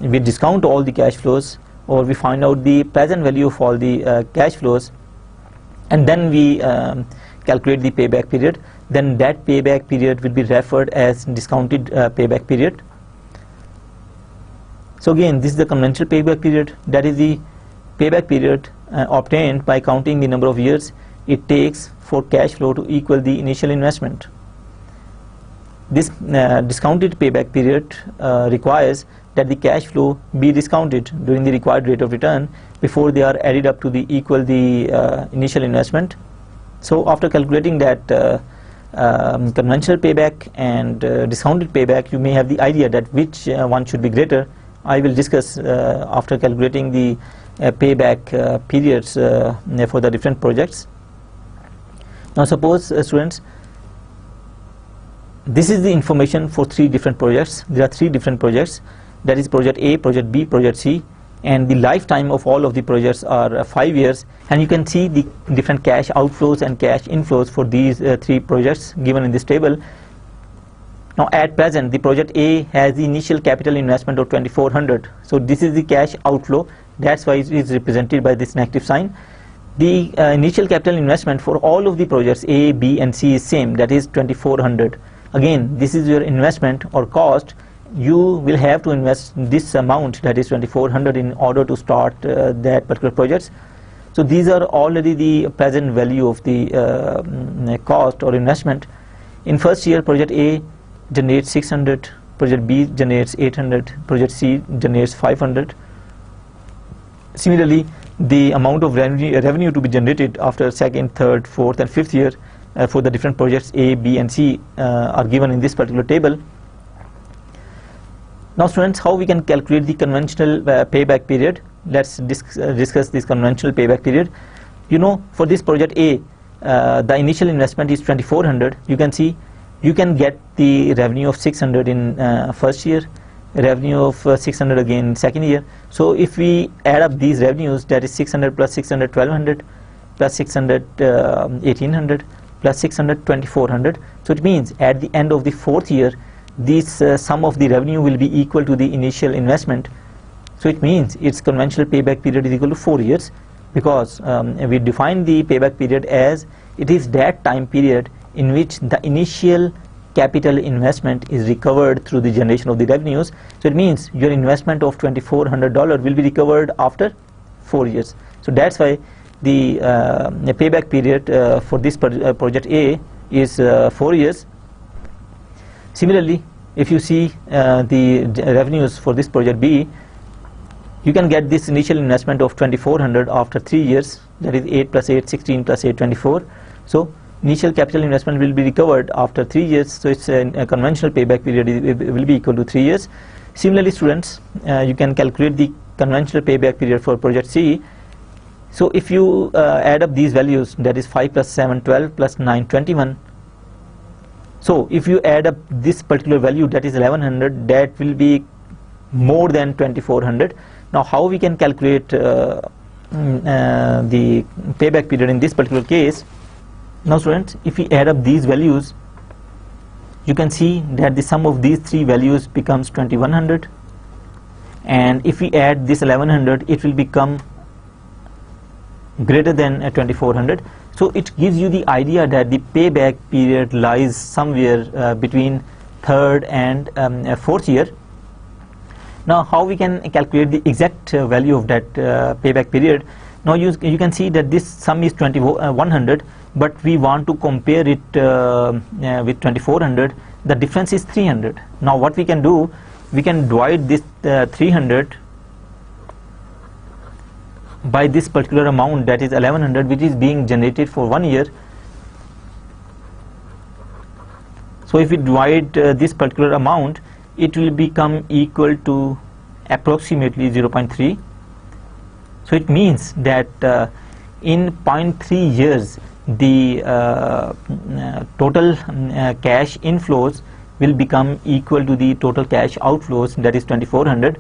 we discount all the cash flows, or we find out the present value of all the cash flows, and then we calculate the payback period, then that payback period will be referred as discounted payback period. So again, this is the conventional payback period, that is the payback period obtained by counting the number of years it takes for cash flow to equal the initial investment. This discounted payback period requires that the cash flow be discounted during the required rate of return before they are added up to equal the initial investment. So after calculating that conventional payback and discounted payback, you may have the idea that which one should be greater. I will discuss after calculating the payback periods for the different projects. Now suppose students, this is the information for 3 different projects. There are 3 different projects, that is project A, project B, project C, and the lifetime of all of the projects are 5 years, and you can see the different cash outflows and cash inflows for these 3 projects given in this table. Now at present the project A has the initial capital investment of 2400, so this is the cash outflow, that's why it is represented by this negative sign. The initial capital investment for all of the projects A, B and C is same, that is 2400. Again, this is your investment or cost, you will have to invest this amount, that is 2400, in order to start that particular project. So these are already the present value of the cost or investment. In first year, project A generates 600, project B generates 800, project C generates 500. Similarly, the amount of revenue to be generated after second, third, fourth and fifth year for the different projects A, B and C are given in this particular table. Now students, how we can calculate the conventional payback period? Let's discuss this conventional payback period. You know, for this project A, the initial investment is 2400. You can see you can get the revenue of 600 in first year, revenue of 600 again in second year. So if we add up these revenues, that is 600 plus 600 1200 plus 600 1800 plus 600 2400. So it means at the end of the fourth year, this sum of the revenue will be equal to the initial investment. So it means its conventional payback period is equal to 4 years, because we define the payback period as it is that time period in which the initial capital investment is recovered through the generation of the revenues. So it means your investment of $2400 will be recovered after 4 years. So that's why the payback period for this project A is 4 years. Similarly, if you see the revenues for this project B, you can get this initial investment of 2400 after 3 years, that is 8 plus 8 16 plus 8 24. So initial capital investment will be recovered after 3 years. So it's a conventional payback period will be equal to 3 years. Similarly students, you can calculate the conventional payback period for project C. So if you add up these values, that is 5 plus 7 12 plus 9 21. So if you add up this particular value, that is 1100, that will be more than 2400. Now how we can calculate the payback period in this particular case? Now students, if we add up these values, you can see that the sum of these three values becomes 2100, and if we add this 1100, it will become greater than 2400. So it gives you the idea that the payback period lies somewhere between third and fourth year. Now how we can calculate the exact value of that payback period? Now you can see that this sum is 2100, but we want to compare it with 2400. The difference is 300. Now what we can do, we can divide this 300 by this particular amount, that is 1100, which is being generated for 1 year. So if we divide this particular amount, it will become equal to approximately 0.3. So it means that in 0.3 years the total cash inflows will become equal to the total cash outflows, that is 2400.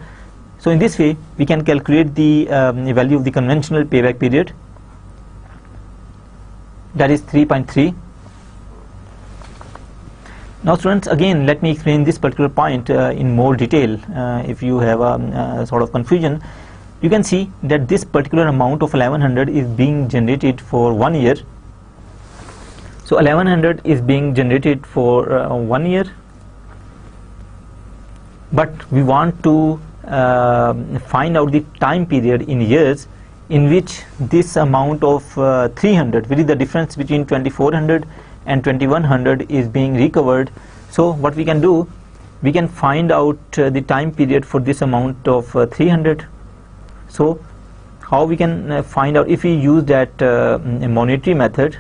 So in this way we can calculate the value of the conventional payback period, that is 3.3. Now students, again let me explain this particular point in more detail. If you have a sort of confusion, you can see that this particular amount of 1100 is being generated for 1 year. So 1100 is being generated for 1 year, but we want to find out the time period in years in which this amount of 300, which is the difference between 2400 and 2100, is being recovered. So what we can do, we can find out the time period for this amount of 300. So how we can find out? If we use that monetary method,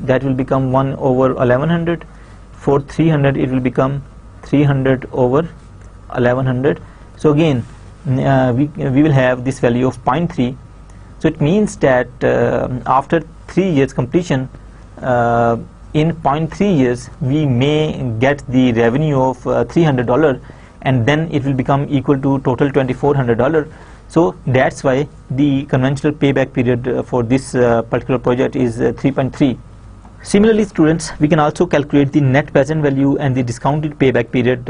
that will become 1 over 1100. For 300 it will become 300 over 1100. So again we will have this value of 0.3. So it means that after 3 years completion, in 0.3 years we may get the revenue of $300, and then it will become equal to total $2400. So that's why the conventional payback period for this particular project is 3.3. Similarly students, we can also calculate the net present value and the discounted payback period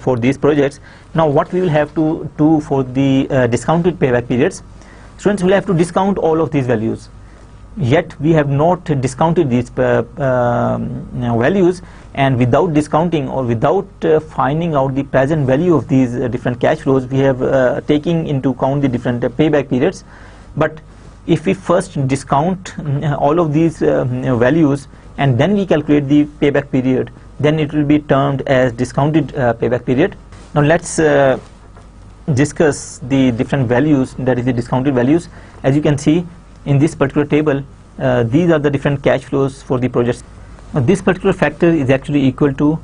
for these projects. Now what we will have to do for the discounted payback periods? Students, will have to discount all of these values. yet we have not discounted these values, and without discounting or without finding out the present value of these different cash flows, we have taking into account the different payback periods. But if we first discount all of these values and then we calculate the payback period, then it will be termed as discounted payback period. Now let's discuss the different values, that is the discounted values. As you can see in this particular table, these are the different cash flows for the projects. Now this particular factor is actually equal to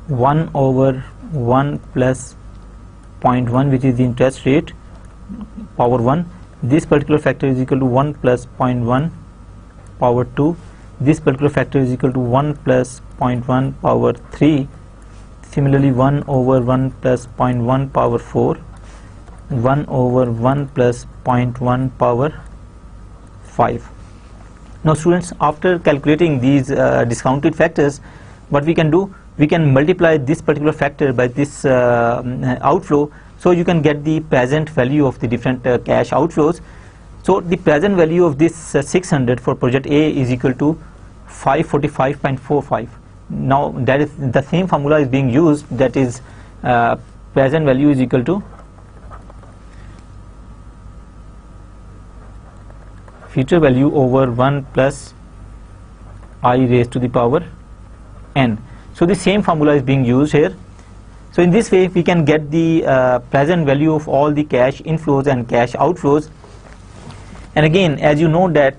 1 over 1 plus 0.1, which is the interest rate, power 1. This particular factor is equal to 1 plus 0.1 power 2. This particular factor is equal to 1 plus 0.1 power 3. Similarly, 1 over 1 plus 0.1 power 4, 1 over 1 plus 0.1 power 5. Now students, after calculating these discounted factors, what we can do, we can multiply this particular factor by this outflow, so you can get the present value of the different cash outflows. So the present value of this 600 for project A is equal to 545.45. Now that is the same formula is being used, that is present value is equal to future value over 1 plus I raised to the power n. So the same formula is being used here. So in this way we can get the present value of all the cash inflows and cash outflows. And again, as you know that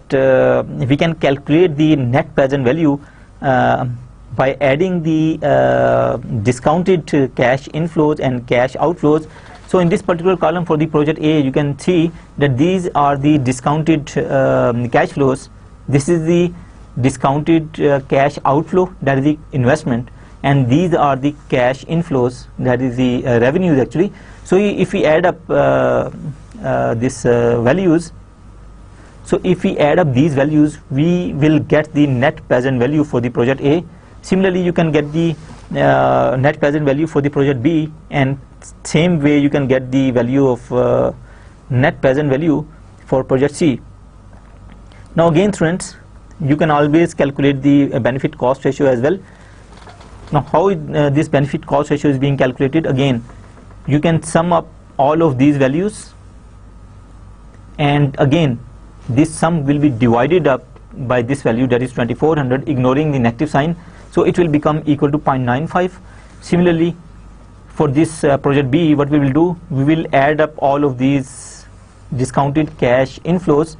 we can calculate the net present value by adding the discounted cash inflows and cash outflows. So in this particular column for the project A, you can see that these are the discounted cash flows. This is the discounted cash outflow, that is the investment, and these are the cash inflows, that is the revenues actually. So if we add up these values, so if we add up these values, we will get the net present value for the project A. Similarly, you can get the net present value for the project B, and same way you can get the value of net present value for project C. Now again students, you can always calculate the benefit cost ratio as well. Now how this benefit cost ratio is being calculated, again you can sum up all of these values, and again this sum will be divided up by this value, that is 2400, ignoring the negative sign, so it will become equal to 0.95. Similarly, for this project B, what we will do, we will add up all of these discounted cash inflows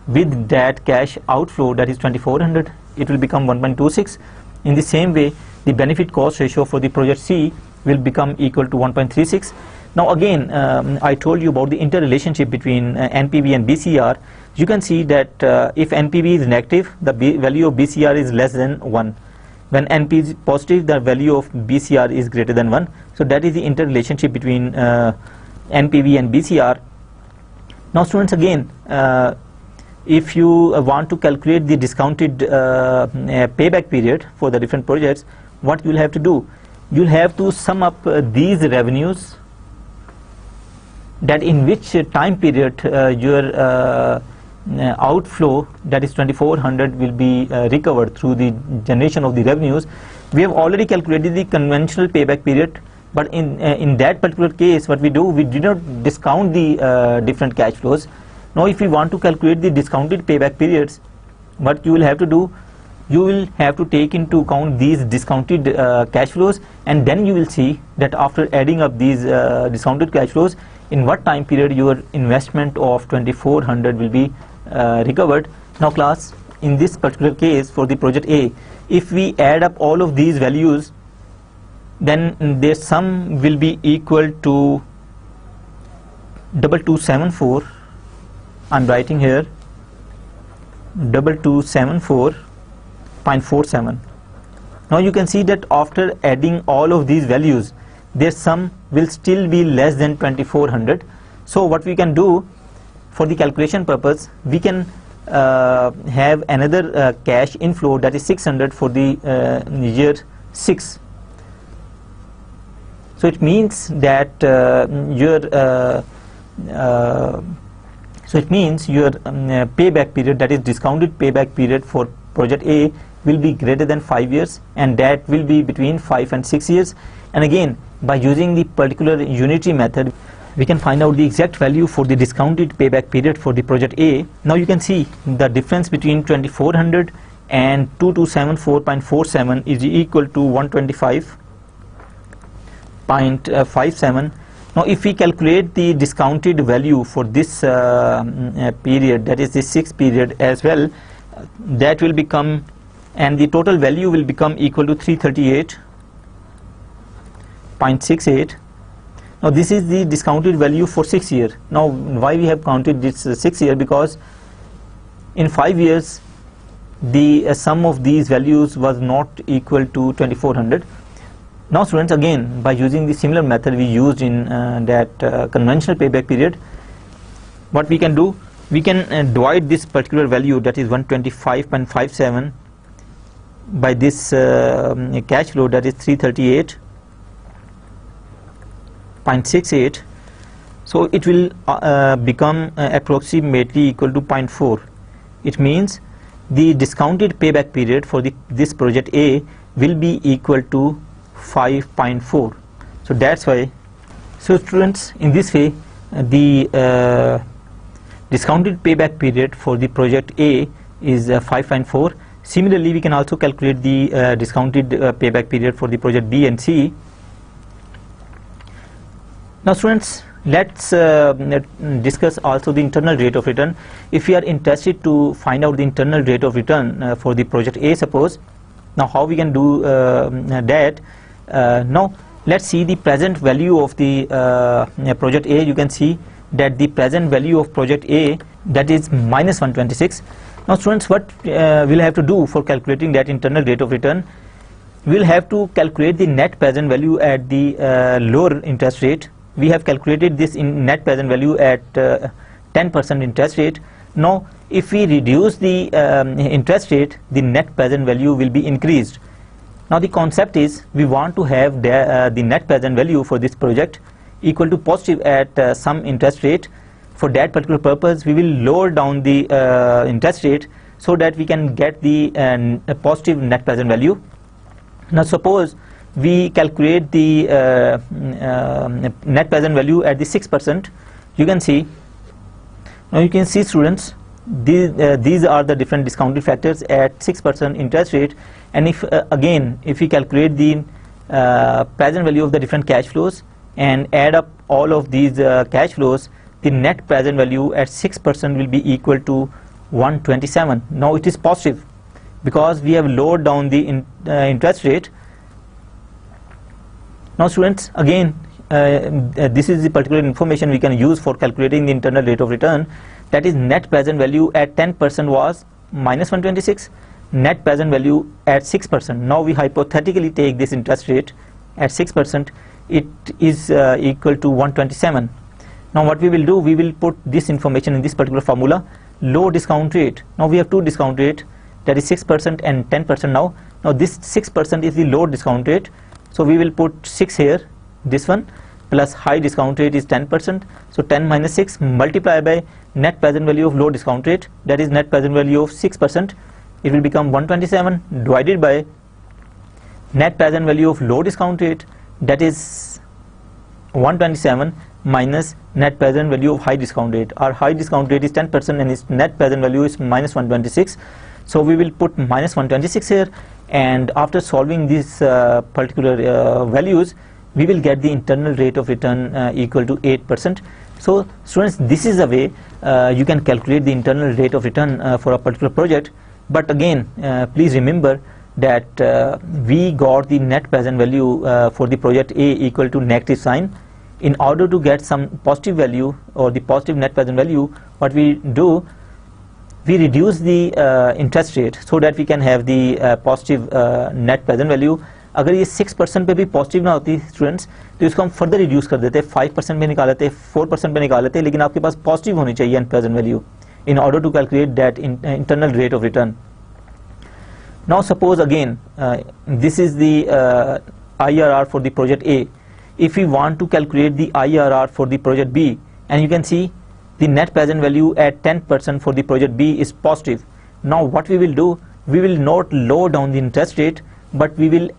with that cash outflow, that is 2400, it will become 1.26. In the same way, the benefit cost ratio for the project C will become equal to 1.36. Now again, I told you about the interrelationship between NPV and BCR. You can see that if NPV is negative, the value of BCR is less than 1. When NP is positive, the value of BCR is greater than 1. So that is the interrelationship between NPV and BCR. Now students, again, if you want to calculate the discounted payback period for the different projects, what you will have to do, you will have to sum up these revenues, that in which time period your outflow, that is 2400, will be recovered through the generation of the revenues. We have already calculated the conventional payback period, but in that particular case, what we do, we did not discount the different cash flows. Now if we want to calculate the discounted payback periods, what you will have to do, you will have to take into account these discounted cash flows, and then you will see that after adding up these discounted cash flows, in what time period your investment of 2400 will be recovered. Now class, in this particular case for the project A, if we add up all of these values, then their sum will be equal to 2274. I'm writing here 2274.47. Now you can see that after adding all of these values, their sum will still be less than 2400. So what we can do, for the calculation purpose, we can have another cash inflow, that is 600 for the year 6. So it means that So it means your payback period, that is discounted payback period for project A, will be greater than 5 years, and that will be between 5 and 6 years. And again, by using the particular unitary method, we can find out the exact value for the discounted payback period for the project A. Now you can see the difference between 2400 and 2274.47 is equal to 125.57. Now if we calculate the discounted value for this period, that is the 6th period as well, that will become, and the total value will become equal to 338.68. Now this is the discounted value for 6 years. Now why we have counted this 6 year? Because in 5 years the sum of these values was not equal to 2400. Now students, again, by using the similar method we used in that conventional payback period, what we can do, we can divide this particular value, that is 125.57, by this cash flow, that is 338.68. so it will become approximately equal to 0.4. It means the discounted payback period for this project A will be equal to 5.4. so that's why, so students, in this way the discounted payback period for the project A is 5.4. Similarly, we can also calculate the discounted payback period for the project B and C. Now students, let's discuss also the internal rate of return. If we are interested to find out the internal rate of return for the project A, suppose, now how we can do that? Now let's see the present value of the project A. You can see that the present value of project A, that is minus 126. Now students, what we'll have to do for calculating that internal rate of return? We'll have to calculate the net present value at the lower interest rate. We have calculated this in net present value at 10% interest rate. Now if we reduce the interest rate, the net present value will be increased. Now the concept is, we want to have the net present value for this project equal to positive at some interest rate. For that particular purpose, we will lower down the interest rate so that we can get the positive net present value. Now suppose we calculate the net present value at the 6%. You can see, now you can see students, these are the different discounted factors at 6% interest rate. And if again, if we calculate the present value of the different cash flows and add up all of these cash flows, the net present value at 6% will be equal to 127. Now it is positive because we have lowered down the interest rate. Now students, again, this is the particular information we can use for calculating the internal rate of return. That is, net present value at 10% was minus 126, net present value at 6%. Now we hypothetically take this interest rate at 6%, it is equal to 127. Now what we will do, we will put this information in this particular formula, low discount rate. Now we have two discount rate, that is 6% and 10% now. Now this 6% is the low discount rate, so we will put 6 here, this one, plus high discount rate is 10%, so 10 minus 6 multiplied by net present value of low discount rate, that is net present value of 6%, it will become 127 divided by net present value of low discount rate, that is 127 minus net present value of high discount rate. Our high discount rate is 10% and its net present value is minus 126. So we will put minus 126 here, and after solving these particular values, we will get the internal rate of return equal to 8%. So students, this is the way you can calculate the internal rate of return for a particular project. But again, please remember that we got the net present value for the project A equal to negative sign. In order to get some positive value or the positive net present value, what we do, we reduce the interest rate so that we can have the positive net present value. अगर ये 6% पे भी positive ना होती students, तो इसको हम further reduce कर देते हैं, 5% पे निकाल लेते हैं, 4% पे निकाल लेते हैं, लेकिन आपके पास पॉजिटिव होनी चाहिए net present value in order to calculate that internal rate of return. Now suppose again this is the IRR for the project A. If we want to calculate the IRR for the project B, and you can see the net present value at 10% for the project B is positive. Now what we will do, we will not lower down the interest rate, but we will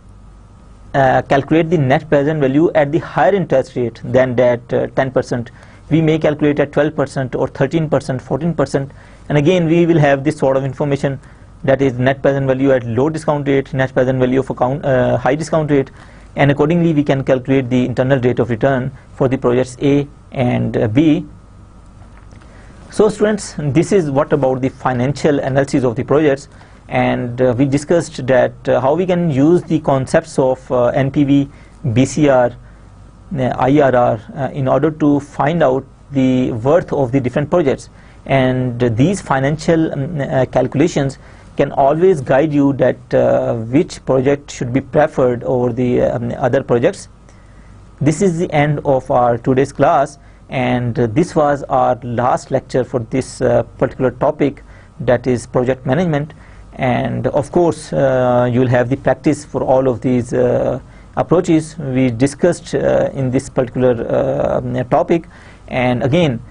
calculate the net present value at the higher interest rate than that 10%. We may calculate at 12% or 13%, 14%, and again we will have this sort of information, that is net present value at low discount rate, net present value of high discount rate, and accordingly we can calculate the internal rate of return for the projects A and B. So students, this is what about the financial analysis of the projects, and we discussed that how we can use the concepts of NPV, BCR, IRR in order to find out the worth of the different projects, and these financial calculations can always guide you that which project should be preferred over the other projects. This is the end of our today's class, and this was our last lecture for this particular topic, that is project management. And of course you will have the practice for all of these approaches we discussed in this particular topic, and again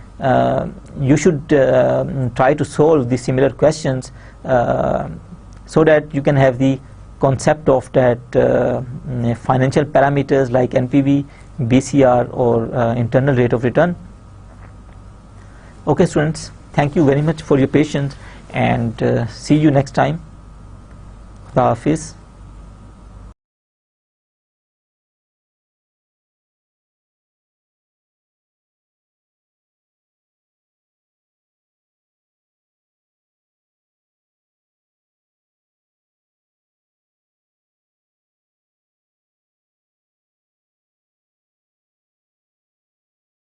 you should try to solve the similar questions so that you can have the concept of that financial parameters like NPV, BCR, or internal rate of return. Okay students, thank you very much for your patience, and see you next time. Khuda Hafiz.